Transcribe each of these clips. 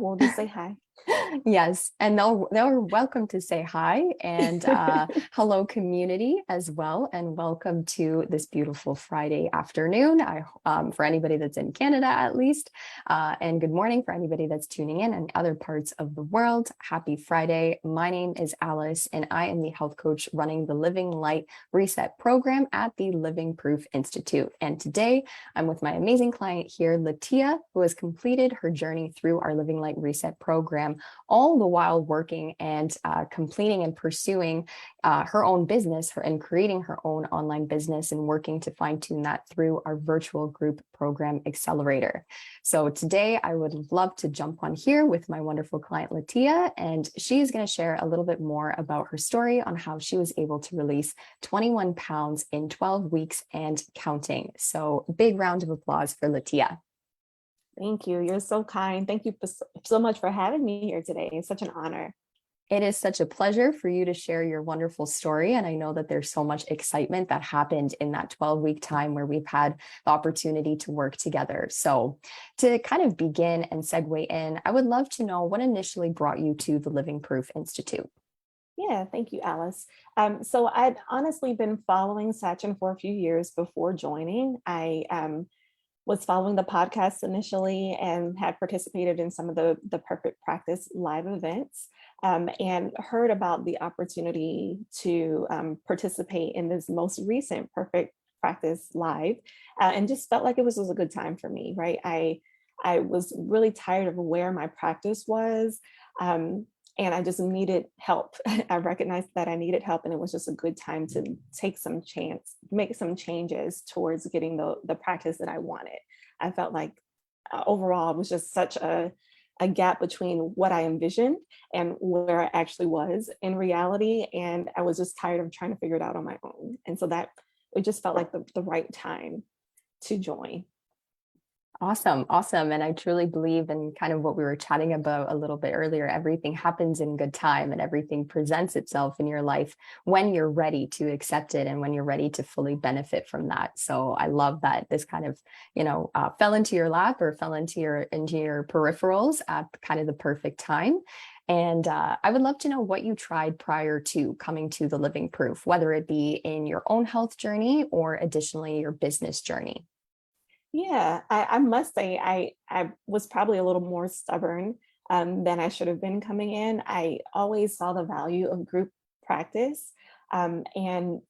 we'll just say hi. Yes, and they're welcome to say hi and hello community as well, and welcome to this beautiful Friday afternoon. For anybody that's in Canada at least, and good morning for anybody that's tuning in other parts of the world. Happy Friday. My name is Alice, and I am the health coach running the Living Light Reset program at the Living Proof Institute. And today I'm with my amazing client here, Latia, who has completed her journey through our Living Light Reset program, all the while working and completing and pursuing her own business and creating her own online business and working to fine tune that through our virtual group program accelerator. So today I would love to jump on here with my wonderful client, Latia, and she is going to share a little bit more about her story on how she was able to release 21 pounds in 12 weeks and counting. So big round of applause for Latia. Thank you. You're so kind. Thank you so much for having me here today. It's such an honor. It is such a pleasure for you to share your wonderful story. And I know that there's so much excitement that happened in that 12-week time where we've had the opportunity to work together. So to kind of begin and segue in, I would love to know what initially brought you to the Living Proof Institute. Yeah, thank you, Alice. So I'd honestly been following Sachin for a few years before joining. I was following the podcast initially and had participated in some of the Perfect Practice live events, and heard about the opportunity to participate in this most recent Perfect Practice live, and just felt like it was a good time for me, right? I was really tired of where my practice was. And I just needed help. I recognized that I needed help, and it was just a good time to make some changes towards getting the practice that I wanted. I felt like overall it was just such a gap between what I envisioned and where I actually was in reality. And I was just tired of trying to figure it out on my own. And so that it just felt like the right time to join. Awesome. Awesome. And I truly believe in kind of what we were chatting about a little bit earlier. Everything happens in good time and everything presents itself in your life when you're ready to accept it and when you're ready to fully benefit from that. So I love that this kind of, fell into your lap or fell into your peripherals at kind of the perfect time. And I would love to know what you tried prior to coming to the Living Proof, whether it be in your own health journey or additionally your business journey. Yeah, I must say I was probably a little more stubborn than I should have been coming in. I always saw the value of group practice. And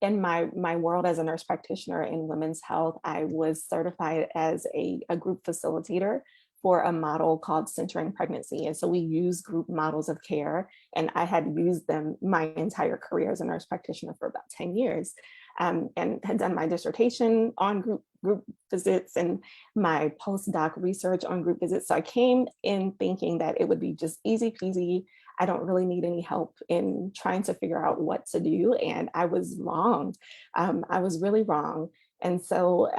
in my world as a nurse practitioner in women's health, I was certified as a group facilitator for a model called Centering Pregnancy. And so we use group models of care, and I had used them my entire career as a nurse practitioner for about 10 years. And had done my dissertation on group visits and my postdoc research on group visits. So I came in thinking that it would be just easy peasy. I don't really need any help in trying to figure out what to do. And I was wrong. I was really wrong. And so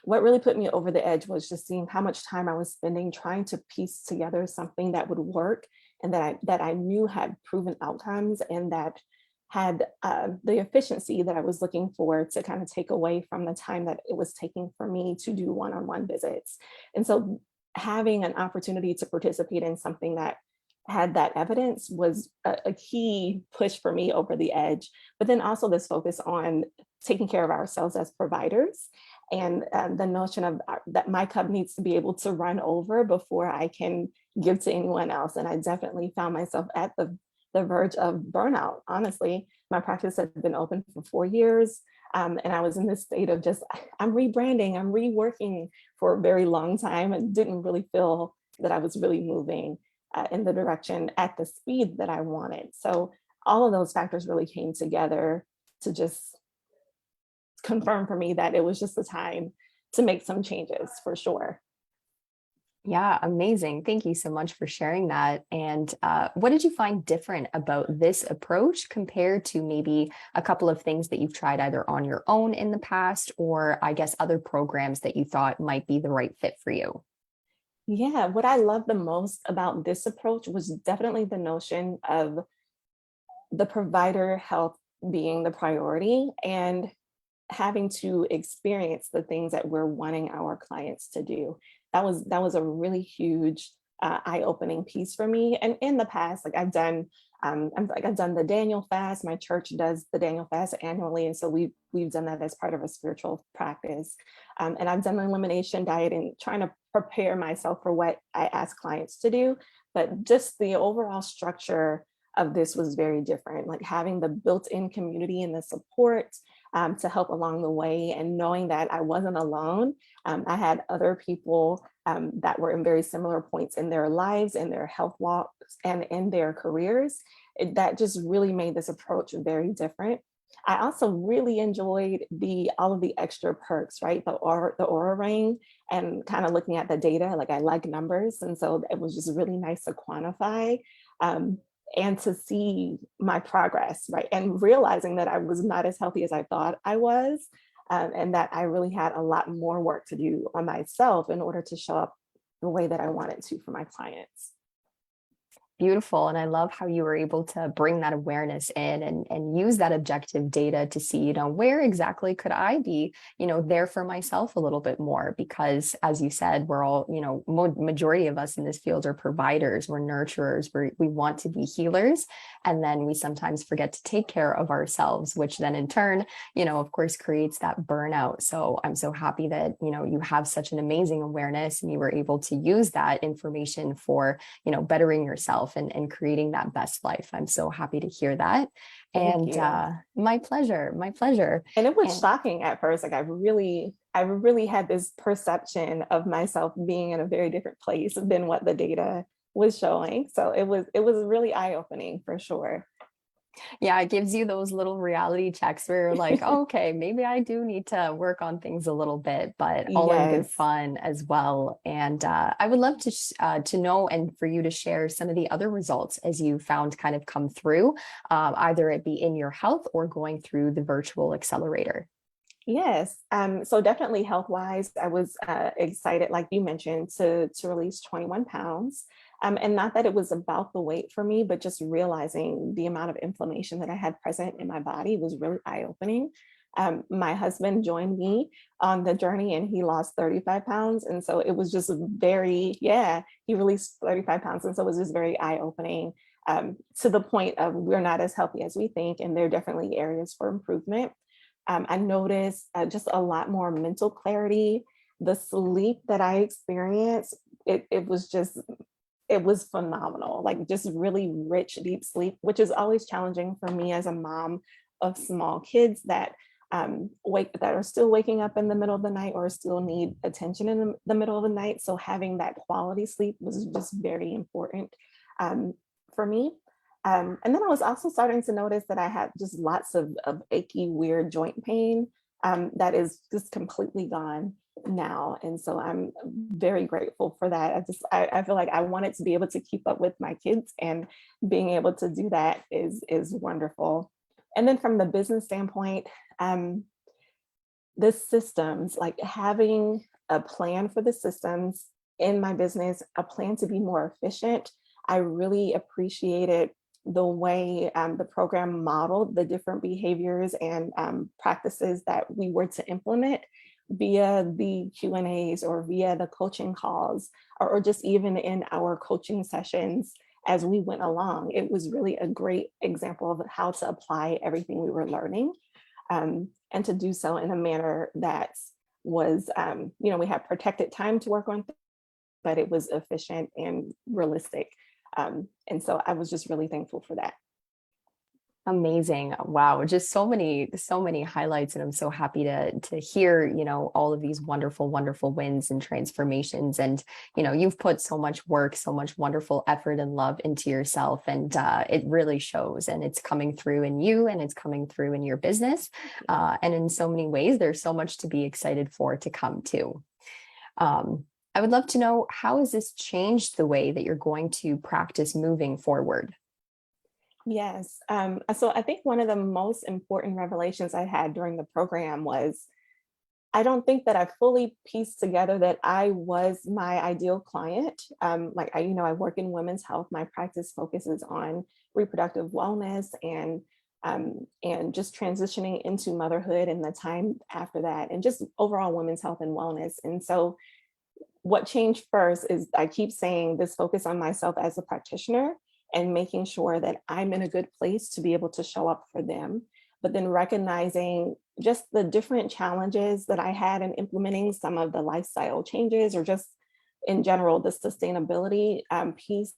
what really put me over the edge was just seeing how much time I was spending trying to piece together something that would work and that I knew had proven outcomes and that had the efficiency that I was looking for to kind of take away from the time that it was taking for me to do one-on-one visits. And so having an opportunity to participate in something that had that evidence was a key push for me over the edge. But then also this focus on taking care of ourselves as providers and the notion of that my cup needs to be able to run over before I can give to anyone else. And I definitely found myself at the verge of burnout. Honestly, my practice had been open for 4 years. And I was in this state of just, I'm rebranding, I'm reworking for a very long time and didn't really feel that I was really moving in the direction at the speed that I wanted. So all of those factors really came together to just confirm for me that it was just the time to make some changes for sure. Yeah, amazing. Thank you so much for sharing that. And what did you find different about this approach compared to maybe a couple of things that you've tried either on your own in the past, or I guess other programs that you thought might be the right fit for you? Yeah, what I love the most about this approach was definitely the notion of the provider health being the priority and having to experience the things that we're wanting our clients to do. That was a really huge eye-opening piece for me. And in the past, like I've done the Daniel fast. My church does the Daniel fast annually, and so we've done that as part of a spiritual practice. And I've done the elimination diet and trying to prepare myself for what I ask clients to do. But just the overall structure of this was very different. Like having the built-in community and the support to help along the way, and knowing that I wasn't alone. I had other people that were in very similar points in their lives, in their health walks, and in their careers. That just really made this approach very different. I also really enjoyed all of the extra perks, right? The aura ring, and kind of looking at the data. Like I like numbers, and so it was just really nice to quantify. Um, and to see my progress, right? And realizing that I was not as healthy as I thought I was, and that I really had a lot more work to do on myself in order to show up the way that I wanted to for my clients. Beautiful. And I love how you were able to bring that awareness in and use that objective data to see, where exactly could I be, there for myself a little bit more? Because as you said, we're all, majority of us in this field are providers, we're nurturers, we want to be healers. And then we sometimes forget to take care of ourselves, which then in turn, of course, creates that burnout. So I'm so happy that, you have such an amazing awareness and you were able to use that information for, bettering yourself and creating that best life. I'm so happy to hear that. Thank And you. my pleasure, my pleasure. And it was And shocking at first. Like I really had this perception of myself being in a very different place than what the data was showing. So it was really eye-opening for sure. yeah, it gives you those little reality checks where you're like, oh, okay, maybe I do need to work on things a little bit, but all in good Yes. fun as well. And I would love to know and for you to share some of the other results as you found kind of come through, either it be in your health or going through the virtual accelerator. Yes. So definitely health wise, I was excited, like you mentioned, to release 21 pounds. And not that it was about the weight for me, but just realizing the amount of inflammation that I had present in my body was really eye-opening. My husband joined me on the journey and he lost 35 pounds. And so it was just he released 35 pounds. And so it was just very eye-opening, to the point of we're not as healthy as we think. And there are definitely areas for improvement. I noticed just a lot more mental clarity. The sleep that I experienced, it was phenomenal, like just really rich, deep sleep, which is always challenging for me as a mom of small kids that that are still waking up in the middle of the night or still need attention in the middle of the night. So having that quality sleep was just very important for me. And then I was also starting to notice that I had just lots of achy, weird joint pain that is just completely gone now. And so I'm very grateful for that. I feel like I wanted to be able to keep up with my kids, and being able to do that is wonderful. And then from the business standpoint, um, the systems, like having a plan for the systems in my business, a plan to be more efficient. I really appreciated the way the program modeled the different behaviors and practices that we were to implement via the Q&As or via the coaching calls, or just even in our coaching sessions as we went along. It was really a great example of how to apply everything we were learning, and to do so in a manner that was, we had protected time to work on, but it was efficient and realistic. And so I was just really thankful for that. Amazing. Wow. Just so many highlights. And I'm so happy to hear, all of these wonderful, wonderful wins and transformations. And, you've put so much work, so much wonderful effort and love into yourself. And it really shows, and it's coming through in you, and it's coming through in your business. And in so many ways, there's so much to be excited for to come too. I would love to know, how has this changed the way that you're going to practice moving forward? Yes. So I think one of the most important revelations I had during the program was, I don't think that I fully pieced together that I was my ideal client. Like I work in women's health. My practice focuses on reproductive wellness and just transitioning into motherhood and the time after that, and just overall women's health and wellness. And so what changed first is I keep saying this focus on myself as a practitioner and making sure that I'm in a good place to be able to show up for them. But then recognizing just the different challenges that I had in implementing some of the lifestyle changes, or just in general, the sustainability piece,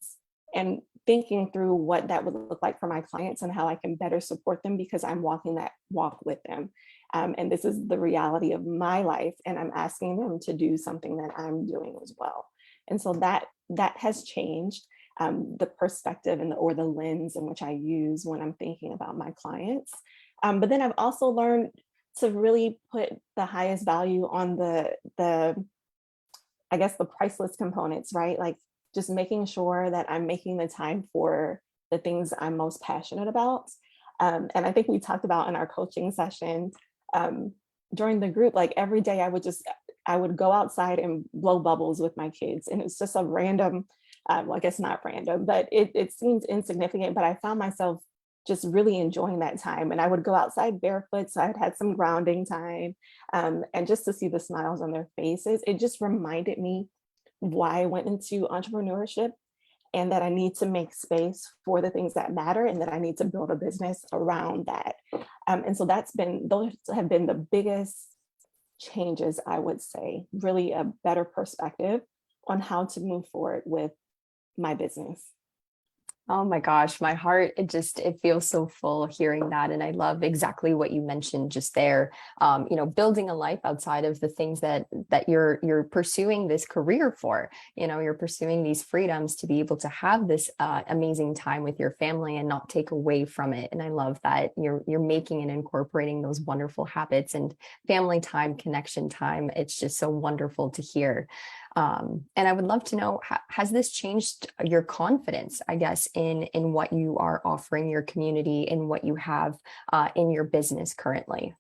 and thinking through what that would look like for my clients and how I can better support them because I'm walking that walk with them. And this is the reality of my life, and I'm asking them to do something that I'm doing as well. And so that has changed the perspective and or the lens in which I use when I'm thinking about my clients. But then I've also learned to really put the highest value on the I guess the priceless components, right? Like just making sure that I'm making the time for the things I'm most passionate about. And I think we talked about in our coaching session um, during the group, like every day I would go outside and blow bubbles with my kids. And it's just a random, well, I guess not random, but it seems insignificant, but I found myself just really enjoying that time. And I would go outside barefoot. So I'd had some grounding time. And just to see the smiles on their faces, it just reminded me why I went into entrepreneurship, and that I need to make space for the things that matter, and that I need to build a business around that. And so those have been the biggest changes, I would say, really a better perspective on how to move forward with my business. Oh my gosh, my heart, it feels so full hearing that. And I love exactly what you mentioned just there. Building a life outside of the things that you're pursuing this career for. You're pursuing these freedoms to be able to have this amazing time with your family and not take away from it. And I love that you're making and incorporating those wonderful habits and family time, connection time. It's just so wonderful to hear. And I would love to know, has this changed your confidence, I guess, in what you are offering your community and what you have in your business currently?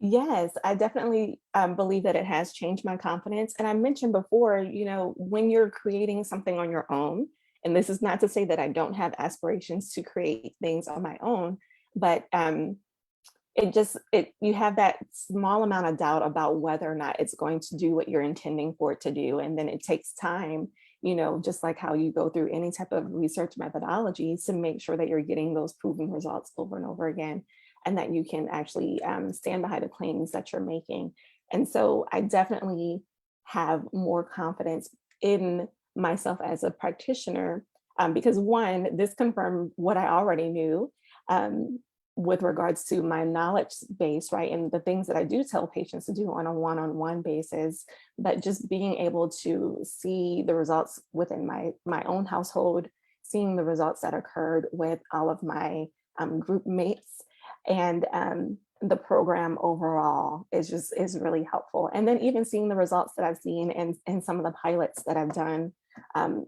Yes, I definitely believe that it has changed my confidence. And I mentioned before, when you're creating something on your own, and this is not to say that I don't have aspirations to create things on my own, but you have that small amount of doubt about whether or not it's going to do what you're intending for it to do. And then it takes time, just like how you go through any type of research methodology to make sure that you're getting those proven results over and over again, and that you can actually stand behind the claims that you're making. And so I definitely have more confidence in myself as a practitioner, because one, this confirmed what I already knew. Um, with regards to my knowledge base, right? And the things that I do tell patients to do on a one-on-one basis, but just being able to see the results within my own household, seeing the results that occurred with all of my group mates, and the program overall is really helpful. And then even seeing the results that I've seen and some of the pilots that I've done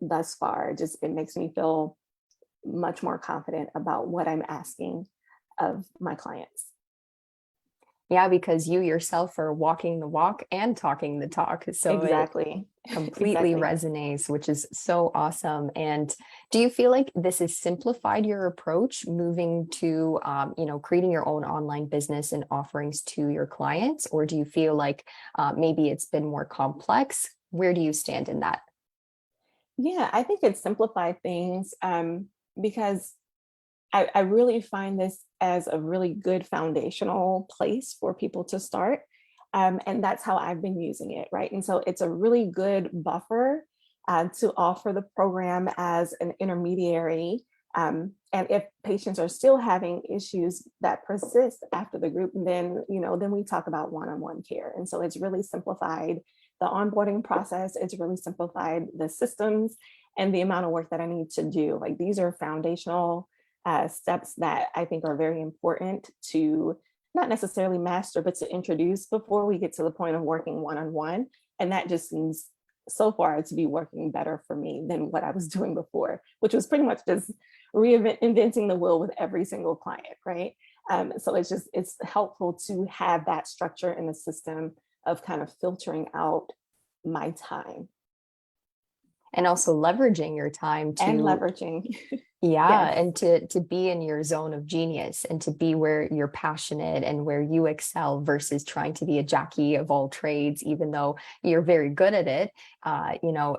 thus far, it makes me feel much more confident about what I'm asking of my clients. Yeah, because you yourself are walking the walk and talking the talk. So it Exactly. completely Exactly. resonates, which is so awesome. And do you feel like this has simplified your approach moving to, creating your own online business and offerings to your clients? Or do you feel like maybe it's been more complex? Where do you stand in that? Yeah, I think it simplified things because I really find this as a really good foundational place for people to start. And that's how I've been using it, right? And so it's a really good buffer to offer the program as an intermediary. And if patients are still having issues that persist after the group, then we talk about one-on-one care. And so it's really simplified the onboarding process. It's really simplified the systems and the amount of work that I need to do. Like these are foundational steps that I think are very important to not necessarily master, but to introduce before we get to the point of working one-on-one. And that just seems so far to be working better for me than what I was doing before, which was pretty much just reinventing the wheel with every single client, right? So it's helpful to have that structure in the system of kind of filtering out my time. And also leveraging your time and to, leveraging. yeah, Yes. and to be in your zone of genius and to be where you're passionate and where you excel versus trying to be a Jackie of all trades, even though you're very good at it.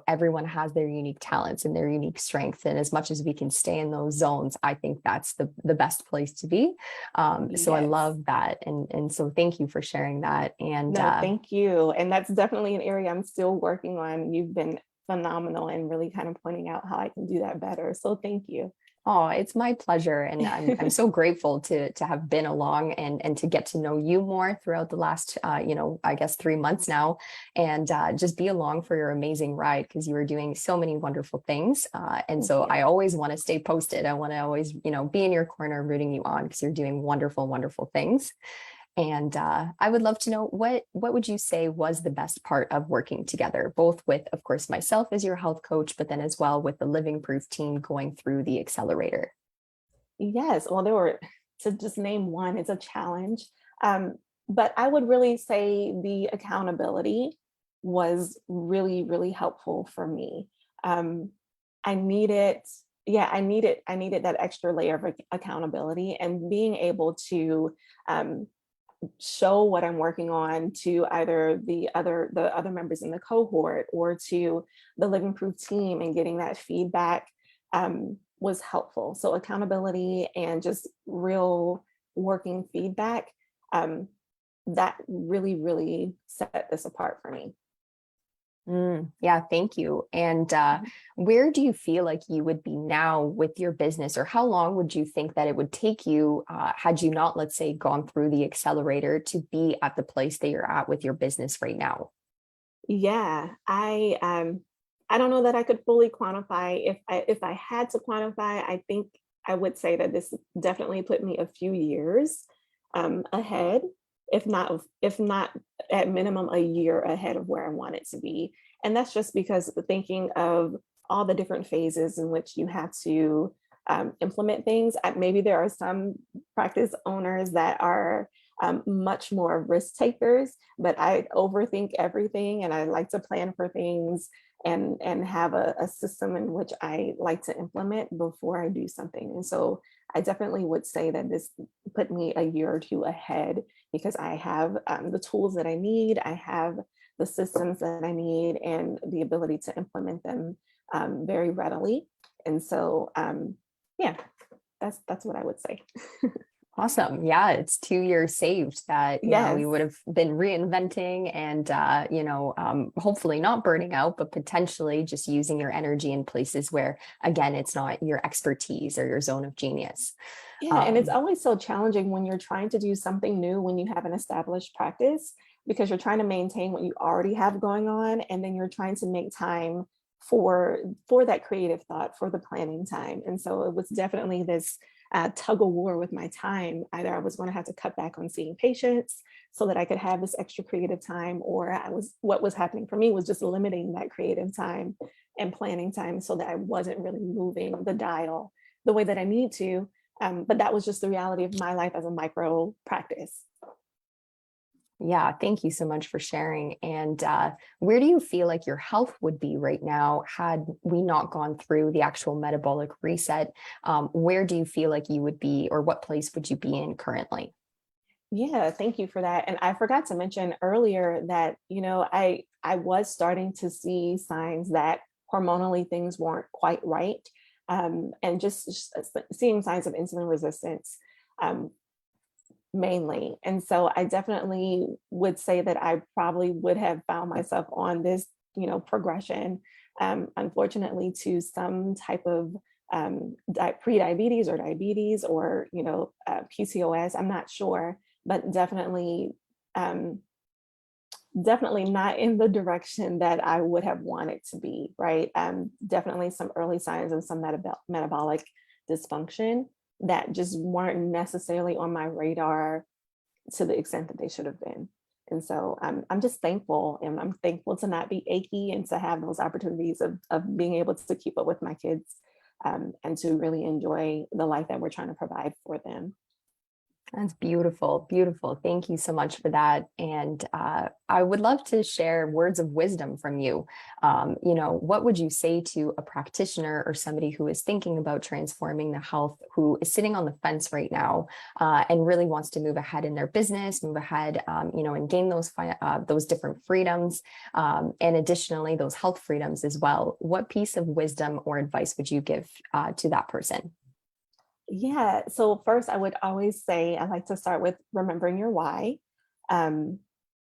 Everyone has their unique talents and their unique strengths. And as much as we can stay in those zones, I think that's the best place to be. So I Yes. love that. And so thank you for sharing that. And No, thank you. And that's definitely an area I'm still working on. You've been phenomenal and really kind of pointing out how I can do that better. So thank you. oh, it's my pleasure, and I'm so grateful to have been along and to get to know you more throughout the last I guess 3 months now, and just be along for your amazing ride because you are doing so many wonderful things, and Thank so you. I always want to stay posted. I want to always be in your corner rooting you on because you're doing wonderful, wonderful things. And I would love to know what would you say was the best part of working together, both with, of course, myself as your health coach, but then as well with the Living Proof team going through the accelerator. Yes. Well, there were, to just name one, it's a challenge. Um, but I would really say the accountability was really, really helpful for me. Um, I needed, I needed that extra layer of accountability and being able to um, show what I'm working on to either the other members in the cohort or to the Living Proof team and getting that feedback was helpful. So accountability and just real working feedback that really, really set this apart for me. Yeah, thank you. And where do you feel like you would be now with your business, or how long would you think that it would take you, had you not, let's say, gone through the accelerator to be at the place that you're at with your business right now? Yeah, I don't know that I could fully quantify. If I had to quantify, I think I would say that this definitely put me a few years ahead, if not at minimum a year ahead of where I want it to be. And that's just because thinking of all the different phases in which you have to implement things. Maybe there are some practice owners that are much more risk takers, but I overthink everything and I like to plan for things and have a system in which I like to implement before I do something. And so I definitely would say that this put me a year or two ahead because I have the tools that I need, I have the systems that I need, and the ability to implement them very readily. And so, yeah, that's what I would say. Awesome. Yeah, it's 2 years saved that, we Yes. would have been reinventing and, hopefully not burning out, but potentially just using your energy in places where, again, it's not your expertise or your zone of genius. Yeah, and it's Um, always so challenging when you're trying to do something new when you have an established practice because you're trying to maintain what you already have going on and then you're trying to make time for that creative thought, for the planning time. And so it was definitely this tug of war with my time. Either I was going to have to cut back on seeing patients so that I could have this extra creative time, or what was happening for me was just limiting that creative time and planning time so that I wasn't really moving the dial the way that I need to, but that was just the reality of my life as a micro practice. yeah, thank you so much for sharing. And where do you feel like your health would be right now had we not gone through the actual metabolic reset? Where do you feel like you would be, or what place would you be in currently? Yeah, thank you for that. And I forgot to mention earlier that, I was starting to see signs that hormonally things weren't quite right. And just seeing signs of insulin resistance um, mainly. And so I definitely would say that I probably would have found myself on this, progression, unfortunately, to some type of pre-diabetes or diabetes or, PCOS. I'm not sure, but um, definitely not in the direction that I would have wanted to be, right? Definitely some early signs of some metabolic dysfunction that just weren't necessarily on my radar to the extent that they should have been. And so I'm just thankful, and I'm thankful to not be achy and to have those opportunities of being able to keep up with my kids and to really enjoy the life that we're trying to provide for them. That's beautiful, beautiful. Thank you so much for that. And I would love to share words of wisdom from you. What would you say to a practitioner or somebody who is thinking about transforming the health, who is sitting on the fence right now and really wants to move ahead in their business, move ahead, and gain those different freedoms, and additionally those health freedoms as well. What piece of wisdom or advice would you give to that person? Yeah. So first, I would always say I like to start with remembering your why. Um,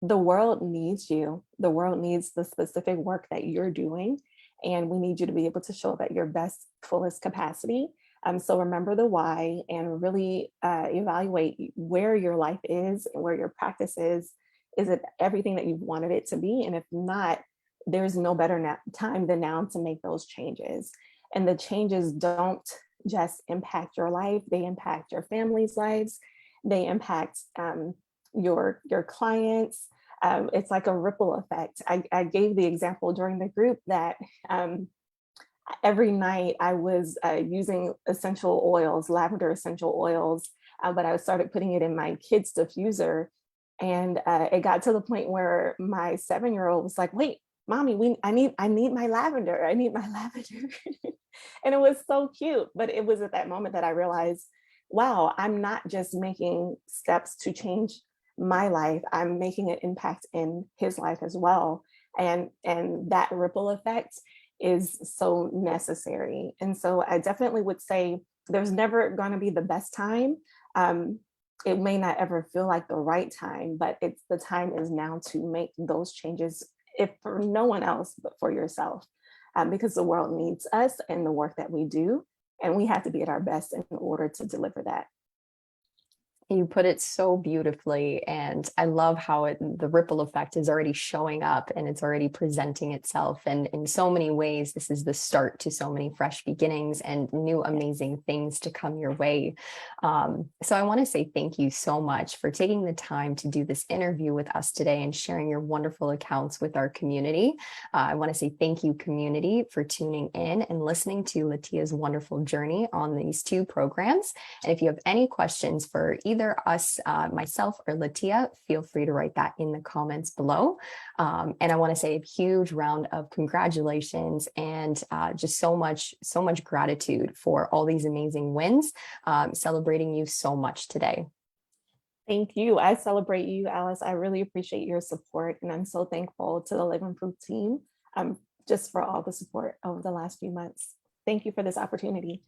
the world needs you. The world needs the specific work that you're doing, and we need you to be able to show up at your best, fullest capacity. So remember the why and really evaluate where your life is and where your practice is. Is it everything that you've wanted it to be? And if not, there's no better time than now to make those changes. And the changes don't just impact your life, they impact your family's lives, they impact your clients. It's like a ripple effect. I gave the example during the group that every night I was using essential oils, lavender essential oils, but I started putting it in my kid's diffuser. And it got to the point where my 7-year-old was like, wait, mommy, I need my lavender. I need my lavender. And it was so cute. But it was at that moment that I realized, wow, I'm not just making steps to change my life, I'm making an impact in his life as well. And that ripple effect is so necessary. And so I definitely would say there's never going to be the best time. Um, it may not ever feel like the right time, but it's the time is now to make those changes, if for no one else, but for yourself, because the world needs us and the work that we do. And we have to be at our best in order to deliver that. You put it so beautifully, and I love how the ripple effect is already showing up and it's already presenting itself. And in so many ways, this is the start to so many fresh beginnings and new amazing things to come your way. So I want to say thank you so much for taking the time to do this interview with us today and sharing your wonderful accounts with our community. I want to say thank you, community, for tuning in and listening to Latia's wonderful journey on these two programs. And if you have any questions for either us, myself, or Latia, feel free to write that in the comments below. And I want to say a huge round of congratulations and just so much gratitude for all these amazing wins, celebrating you so much today. Thank you. I celebrate you, Alice. I really appreciate your support. And I'm so thankful to the Live Improve team just for all the support over the last few months. Thank you for this opportunity.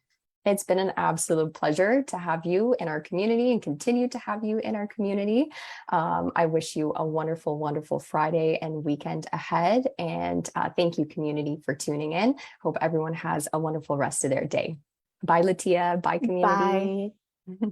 It's been an absolute pleasure to have you in our community and continue to have you in our community. I wish you a wonderful, wonderful Friday and weekend ahead. And thank you, community, for tuning in. Hope everyone has a wonderful rest of their day. Bye, Latia. Bye, community. Bye.